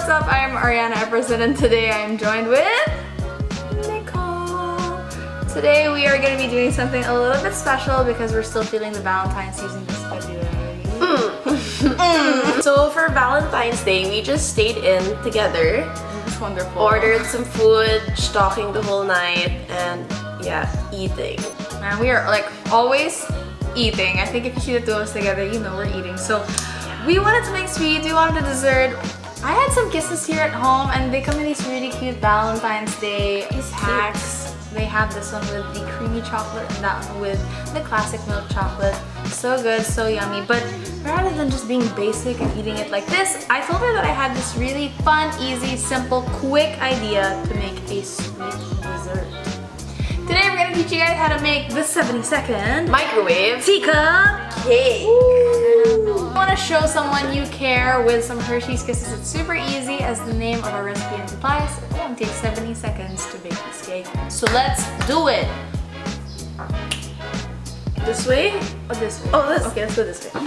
what's up? I'm Aryanna Epperson and today I'm joined with Nicole. Today we are going to be doing something a little bit special because we're still feeling the Valentine's season this February. So for Valentine's Day, we just stayed in together. It's wonderful. Ordered some food, stalking the whole night, and yeah, eating. And we are like always eating. I think if you see the two of us together, you know we're eating. So we wanted to make sweets, we wanted a dessert. I had some kisses here at home and they come in these really cute Valentine's Day hacks. They have this one with the creamy chocolate and that one with the classic milk chocolate. So good, so yummy. But rather than just being basic and eating it like this, I told her that I had this really fun, easy, simple, quick idea to make a sweet dessert. Today we're going to teach you guys how to make the 70-second microwave teacup cake. I want to show someone you care with some Hershey's Kisses. It's super easy, as the name of our recipe implies. It only takes 70 seconds to bake this cake. So let's do it! This way? Or this way? Oh, this. Okay, let's go this way.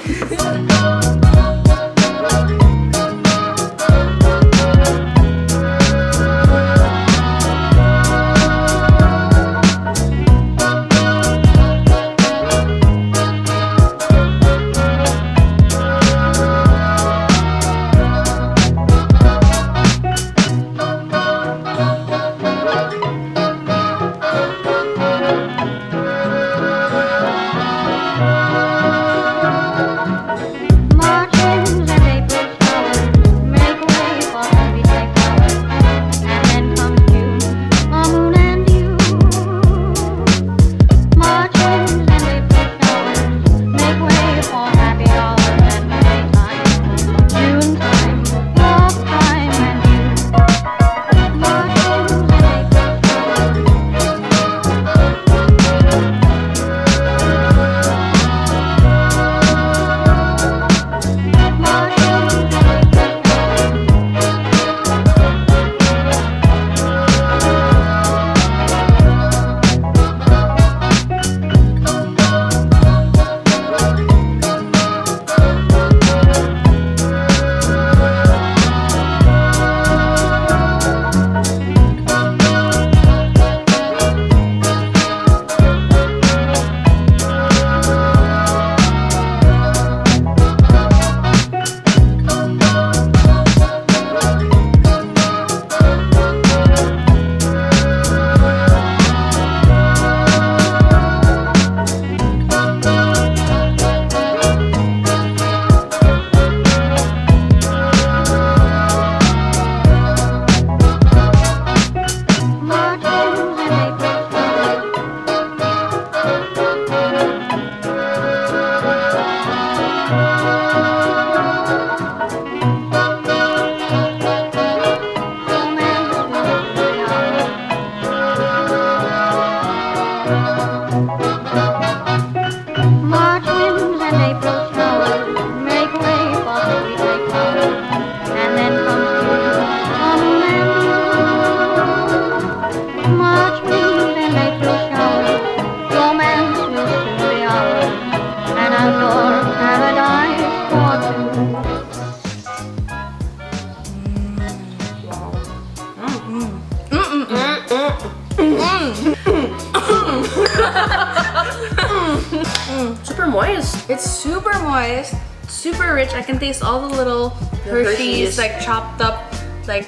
Super moist. It's super moist, super rich. I can taste all the little Hershey's like chopped up like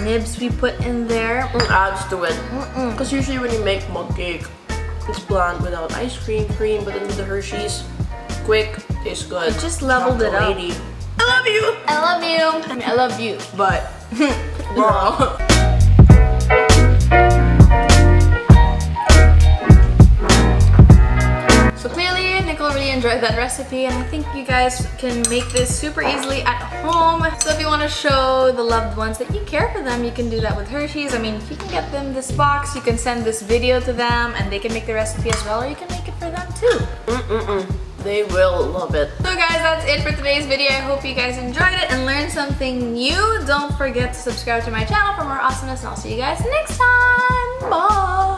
nibs we put in there. Adds to it. Because usually when you make mug cake, it's bland without ice cream, but then with the Hershey's, quick, tastes good. It just leveled it up. I love you. I love you. I mean, I love you, but girl. So clearly, Nicole really enjoyed that recipe, and I think you guys can make this super easily at home. So if you want to show the loved ones that you care for them, you can do that with Hershey's. I mean, you can get them this box, you can send this video to them, and they can make the recipe as well, or you can make it for them too. They will love it. So guys, that's it for today's video. I hope you guys enjoyed it and learned something new. Don't forget to subscribe to my channel for more awesomeness, and I'll see you guys next time. Bye!